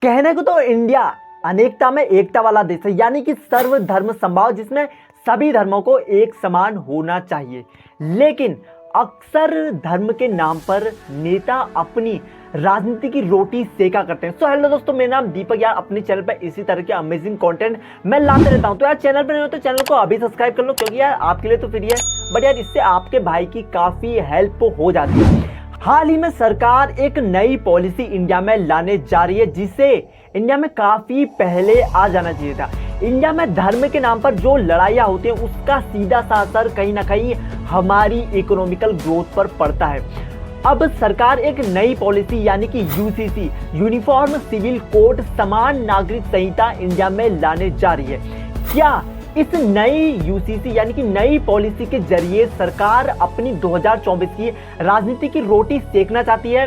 कहने को तो इंडिया अनेकता में एकता वाला देश है, यानी कि सर्वधर्म समभाव, जिसमें सभी धर्मों को एक समान होना चाहिए। लेकिन अक्सर धर्म के नाम पर नेता अपनी राजनीति की रोटी सेका करते हैं। हेलो दोस्तों, मेरा नाम दीपक। यार अपने चैनल पर इसी तरह के अमेजिंग कंटेंट मैं लाते रहता हूं। तो यार चैनल पर नहीं हो तो चैनल को अभी सब्सक्राइब कर लो, क्योंकि यार आपके लिए तो फ्री है, बट यार इससे आपके भाई की काफी हेल्प हो जाती है। हाल ही में सरकार एक नई पॉलिसी इंडिया में लाने जा रही है, जिसे इंडिया में काफी पहले आ जाना चाहिए था। इंडिया में धर्म के नाम पर जो लड़ाइयाँ होती हैं, उसका सीधा सा असर कहीं ना कहीं हमारी इकोनॉमिकल ग्रोथ पर पड़ता है। अब सरकार एक नई पॉलिसी यानी कि यूसीसी, यूनिफॉर्म सिविल कोड, समान नागरिक संहिता इंडिया में लाने जा रही है। क्या इस नई यूसीसी यानी कि नई पॉलिसी के जरिए सरकार अपनी 2024 की राजनीति की रोटी सेकना चाहती है,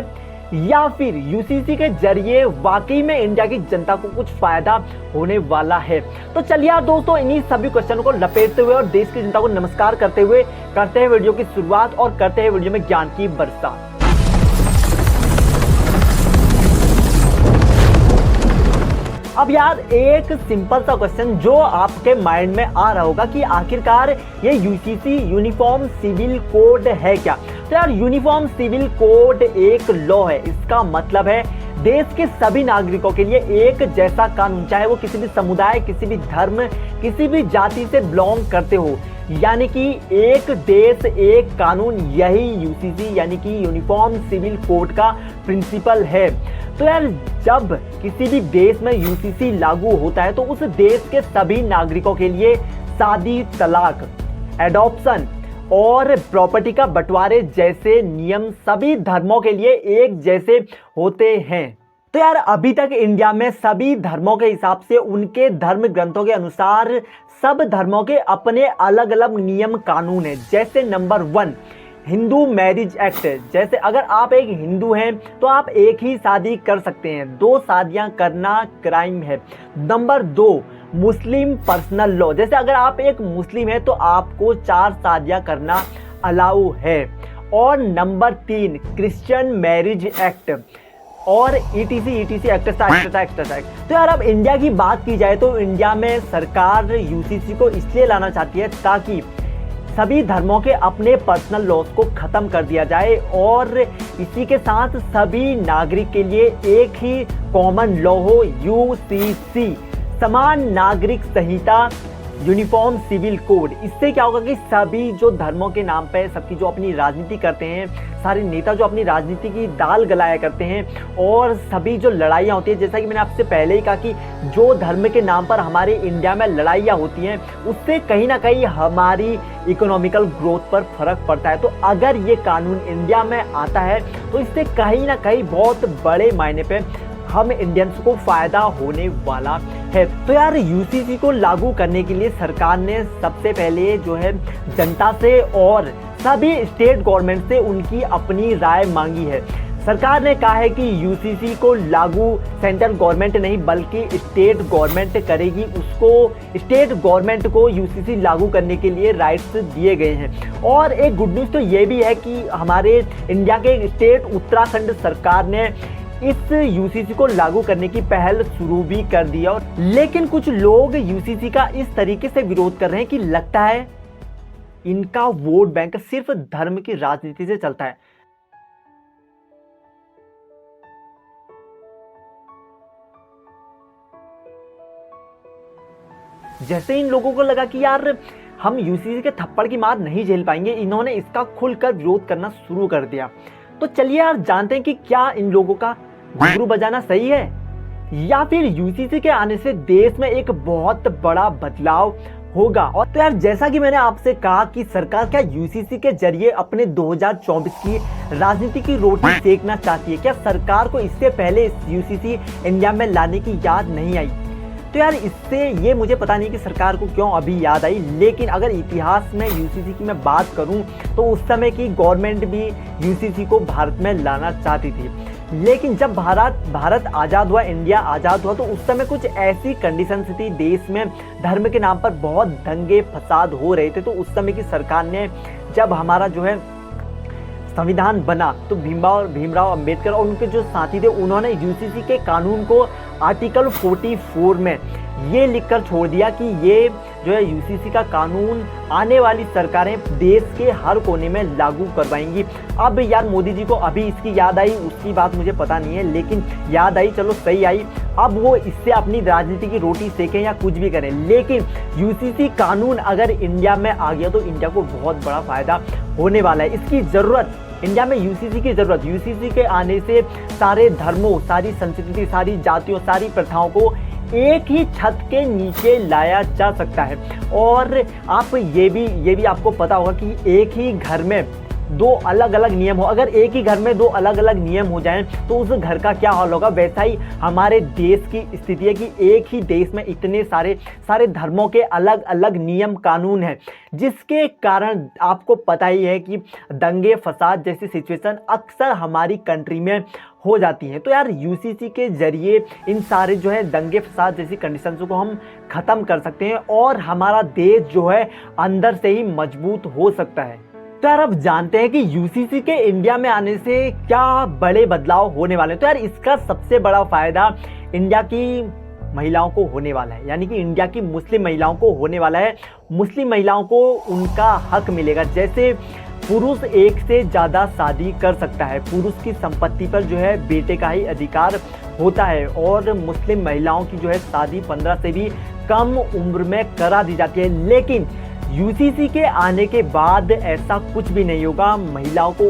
या फिर यूसीसी के जरिए वाकई में इंडिया की जनता को कुछ फायदा होने वाला है? तो चलिए यार दोस्तों, इन्हीं सभी क्वेश्चनों को लपेटते हुए और देश की जनता को नमस्कार करते हुए करते हैं वीडियो की शुरुआत और करते हैं वीडियो में ज्ञान की बरसात। अब यार एक सिंपल सा क्वेश्चन जो आपके माइंड में आ रहा होगा कि आखिरकार ये यूसीसी यूनिफॉर्म सिविल कोड है क्या? तो यार यूनिफॉर्म सिविल कोड एक लॉ है। इसका मतलब है देश के सभी नागरिकों के लिए एक जैसा कानून, चाहे वो किसी भी समुदाय, किसी भी धर्म, किसी भी जाति से बिलोंग करते हो। यानी कि एक देश एक कानून, यही यूसीसी यानी कि यूनिफॉर्म सिविल कोड का प्रिंसिपल है। तो यार जब किसी भी देश में यूसीसी लागू होता है तो उस देश के सभी नागरिकों के लिए शादी, तलाक, एडॉप्शन और प्रॉपर्टी का बंटवारे जैसे नियम सभी धर्मों के लिए एक जैसे होते हैं। तो यार अभी तक इंडिया में सभी धर्मों के हिसाब से उनके धर्म ग्रंथों के अनुसार सब धर्मों के अपने अलग अलग नियम कानून है। जैसे नंबर 1 हिंदू मैरिज एक्ट, जैसे अगर आप एक हिंदू हैं तो आप एक ही शादी कर सकते हैं, 2 शादियां करना क्राइम है। नंबर 2 मुस्लिम पर्सनल लॉ, जैसे अगर आप एक मुस्लिम हैं तो आपको 4 शादियां करना अलाउ है। और नंबर 3 क्रिश्चियन मैरिज एक्ट और ईटीसी एक्स्ट्रा। तो यार अब इंडिया की बात की जाए तो इंडिया में सरकार यूसीसी को इसलिए लाना चाहती है ताकि सभी धर्मों के अपने पर्सनल लॉज को खत्म कर दिया जाए और इसी के साथ सभी नागरिक के लिए एक ही कॉमन लॉ हो, यूसीसी, समान नागरिक संहिता, यूनिफॉर्म सिविल कोड। इससे क्या होगा कि सभी जो धर्मों के नाम पे सबकी जो अपनी राजनीति करते हैं, सारे नेता जो अपनी राजनीति की दाल गलाया करते हैं और सभी जो लड़ाइयाँ होती हैं, जैसा कि मैंने आपसे पहले ही कहा कि जो धर्म के नाम पर हमारे इंडिया में लड़ाइयाँ होती हैं, उससे कहीं ना कहीं हमारी इकोनॉमिकल ग्रोथ पर फर्क पड़ता है। तो अगर ये कानून इंडिया में आता है तो इससे कहीं ना कहीं बहुत बड़े मायने पे हम इंडियंस को फायदा होने वाला है। तो यार यूसीसी को लागू करने के लिए सरकार ने सबसे पहले जो है जनता से और सभी स्टेट गवर्नमेंट से उनकी अपनी राय मांगी है। सरकार ने कहा है कि यूसीसी को लागू सेंट्रल गवर्नमेंट नहीं बल्कि स्टेट गवर्नमेंट करेगी। उसको स्टेट गवर्नमेंट को यूसीसी लागू करने के लिए राइट्स दिए गए हैं। और एक गुड न्यूज़ तो ये भी है कि हमारे इंडिया के स्टेट उत्तराखंड सरकार ने इस यूसीसी को लागू करने की पहल शुरू भी कर दी है। लेकिन कुछ लोग यूसीसी का इस तरीके से विरोध कर रहे हैं कि लगता है इनका वोट बैंक सिर्फ धर्म की राजनीति से चलता है। जैसे इन लोगों को लगा कि यार हम यूसीसी के थप्पड़ की मार नहीं झेल पाएंगे, इन्होंने इसका खुलकर विरोध करना शुरू कर दिया। तो चलिए यार जानते हैं कि क्या इन लोगों का घुंघरू बजाना सही है या फिर यूसीसी के आने से देश में एक बहुत बड़ा बदलाव होगा। और तो यार जैसा कि मैंने आपसे कहा कि सरकार क्या यूसीसी के जरिए अपने 2024 की राजनीति की रोटी सेकना चाहती है? क्या सरकार को इससे पहले यूसीसी इंडिया में लाने की याद नहीं आई? तो यार इससे ये मुझे पता नहीं कि सरकार को क्यों अभी याद आई। लेकिन अगर इतिहास में यूसीसी की मैं बात करूं तो उस समय की गवर्नमेंट भी यूसीसी को भारत में लाना चाहती थी। लेकिन जब भारत आज़ाद हुआ, इंडिया आज़ाद हुआ, तो उस समय कुछ ऐसी कंडीशंस थी देश में, धर्म के नाम पर बहुत दंगे फसाद हो रहे थे। तो उस समय की सरकार ने जब हमारा जो है संविधान बना तो भीमराव अंबेडकर और उनके जो साथी थे उन्होंने यूसीसी के कानून को आर्टिकल 44 में ये लिखकर छोड़ दिया कि ये जो है यूसीसी का कानून आने वाली सरकारें देश के हर कोने में लागू करवाएंगी। अब यार मोदी जी को अभी इसकी याद आई, उसकी बात मुझे पता नहीं है, लेकिन याद आई, चलो सही आई। अब वो इससे अपनी राजनीति की रोटी सेकें या कुछ भी करें, लेकिन यूसीसी कानून अगर इंडिया में आ गया तो इंडिया को बहुत बड़ा फायदा होने वाला है। इसकी ज़रूरत इंडिया में यूसीसी की ज़रूरत, यूसीसी के आने से सारे धर्मों, सारी संस्कृति, सारी जातियों, सारी प्रथाओं को एक ही छत के नीचे लाया जा सकता है। और आप ये भी आपको पता होगा कि एक ही घर में दो अलग अलग नियम हो, अगर एक ही घर में दो अलग अलग नियम हो जाएं तो उस घर का क्या हाल होगा। वैसा ही हमारे देश की स्थिति है कि एक ही देश में इतने सारे धर्मों के अलग अलग नियम कानून हैं, जिसके कारण आपको पता ही है कि दंगे फसाद जैसी सिचुएशन अक्सर हमारी कंट्री में हो जाती है। तो यार यूसीसी के जरिए इन सारे जो है दंगे फसाद जैसी कंडीशंस को हम ख़त्म कर सकते हैं और हमारा देश जो है अंदर से ही मजबूत हो सकता है। तो यार अब जानते हैं कि यूसीसी के इंडिया में आने से क्या बड़े बदलाव होने वाले हैं। तो यार इसका सबसे बड़ा फायदा इंडिया की महिलाओं को होने वाला है, यानी कि इंडिया की मुस्लिम महिलाओं को होने वाला है। मुस्लिम महिलाओं को उनका हक मिलेगा, जैसे पुरुष एक से ज़्यादा शादी कर सकता है, पुरुष की संपत्ति पर जो है बेटे का ही अधिकार होता है, और मुस्लिम महिलाओं की जो है शादी 15 से भी कम उम्र में करा दी जाती है। लेकिन यूसीसी के आने के बाद ऐसा कुछ भी नहीं होगा, महिलाओं को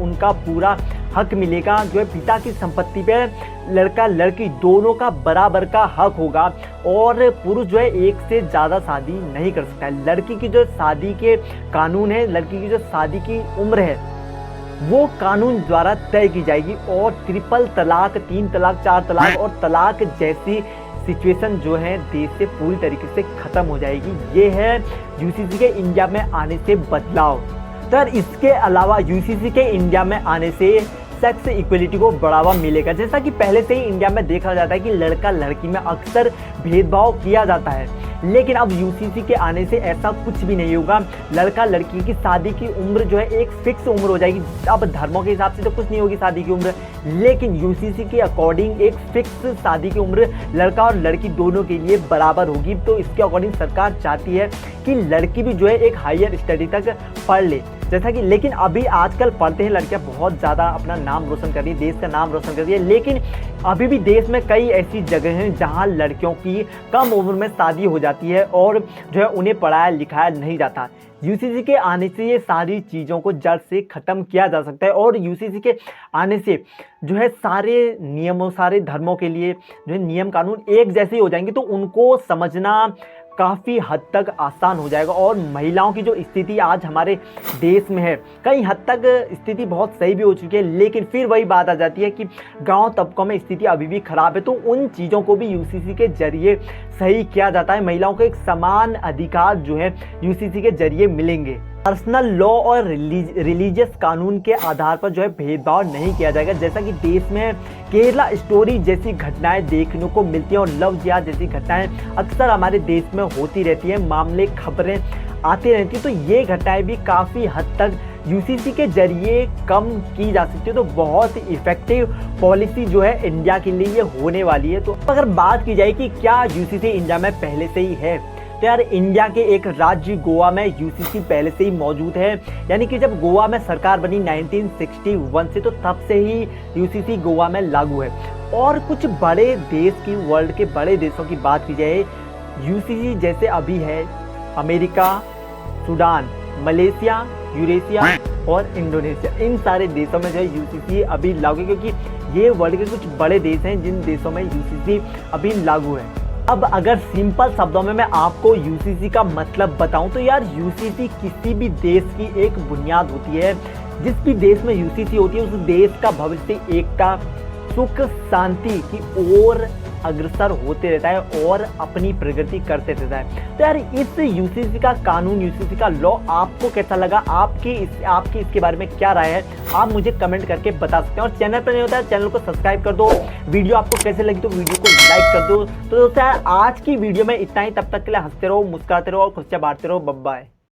उनका पूरा हक मिलेगा। जो है पिता की संपत्ति पे लड़का लड़की दोनों का बराबर का हक होगा, और पुरुष जो है एक से ज़्यादा शादी नहीं कर सकता है। लड़की की जो शादी के कानून है, लड़की की जो शादी की उम्र है, वो कानून द्वारा तय की जाएगी, और ट्रिपल तलाक, 3 तलाक, 4 तलाक और तलाक जैसी सिचुएशन जो है देश से पूरी तरीके से ख़त्म हो जाएगी। ये है यूसीसी के इंडिया में आने से बदलाव। तो इसके अलावा यूसीसी के इंडिया में आने से सेक्स इक्वलिटी को बढ़ावा मिलेगा। जैसा कि पहले से ही इंडिया में देखा जाता है कि लड़का लड़की में अक्सर भेदभाव किया जाता है, लेकिन अब यूसीसी के आने से ऐसा कुछ भी नहीं होगा। लड़का लड़की की शादी की उम्र जो है एक फिक्स उम्र हो जाएगी। अब धर्मों के हिसाब से तो कुछ नहीं होगी शादी की उम्र, लेकिन यूसीसी के अकॉर्डिंग एक फिक्स शादी की उम्र लड़का और लड़की दोनों के लिए बराबर होगी। तो इसके अकॉर्डिंग सरकार चाहती है कि लड़की भी जो है एक हायर स्टडी तक पढ़ ले, जैसा कि लेकिन अभी आजकल पढ़ते हैं लड़कियां बहुत ज़्यादा अपना नाम रोशन कर रही है, देश का नाम रोशन कर रही है, लेकिन अभी भी देश में कई ऐसी जगह हैं जहां लड़कियों की कम उम्र में शादी हो जाती है और जो है उन्हें पढ़ाया लिखाया नहीं जाता। यूसीसी के आने से ये सारी चीज़ों को जड़ से ख़त्म किया जा सकता है, और यूसीसी के आने से जो है सारे नियमों, सारे धर्मों के लिए जो है नियम कानून एक जैसे हो जाएंगे, तो उनको समझना काफ़ी हद तक आसान हो जाएगा। और महिलाओं की जो स्थिति आज हमारे देश में है, कई हद तक स्थिति बहुत सही भी हो चुकी है, लेकिन फिर वही बात आ जाती है कि गांव तबकों में स्थिति अभी भी खराब है। तो उन चीज़ों को भी यूसीसी के जरिए सही किया जाता है। महिलाओं को एक समान अधिकार जो है यूसीसी के जरिए मिलेंगे। पर्सनल लॉ और रिलीजियस कानून के आधार पर जो है भेदभाव नहीं किया जाएगा, जैसा कि देश में केरला स्टोरी जैसी घटनाएं देखने को मिलती हैं और लव जिहाद जैसी घटनाएं अक्सर हमारे देश में होती रहती हैं, मामले खबरें आती रहती हैं। तो ये घटनाएं भी काफ़ी हद तक यूसीसी के जरिए कम की जा सकती है। तो बहुत इफेक्टिव पॉलिसी जो है इंडिया के लिए ये होने वाली है। तो अगर बात की जाए कि क्या यूसीसी इंडिया में पहले से ही है, तो यार इंडिया के एक राज्य गोवा में यूसीसी पहले से ही मौजूद है। यानी कि जब गोवा में सरकार बनी 1961 से, तो तब से ही यूसीसी गोवा में लागू है। और कुछ बड़े देश की, वर्ल्ड के बड़े देशों की बात की जाए, यूसीसी जैसे अभी है अमेरिका, सूडान, मलेशिया, यूरेशिया और इंडोनेशिया, इन सारे देशों में जो है यूसीसी अभी लागू है, क्योंकि ये वर्ल्ड के कुछ बड़े देश हैं जिन देशों में यूसीसी अभी लागू है। अब अगर सिंपल शब्दों में मैं आपको यूसीसी का मतलब बताऊं, तो यार यूसीसी किसी भी देश की एक बुनियाद होती है। जिस भी देश में यूसीसी होती है उस देश का भविष्य एकता, सुख, शांति की ओर अग्रसर होते रहता है और अपनी प्रगति करते रहता है। तो यार इस यूसीसी का कानून, यूसीसी का लॉ आपको कैसा लगा, आपकी इसके बारे में क्या राय है, आप मुझे कमेंट करके बता सकते हैं। और चैनल पर नहीं होता है चैनल को सब्सक्राइब कर दो। वीडियो आपको कैसे लगी तो वीडियो को लाइक कर दो। तो दोस्तों यार आज की वीडियो में इतना ही, तब तक के लिए हंसते रहो, मुस्कुराते रहो और खुशियां बांटते रहो। Bye bye.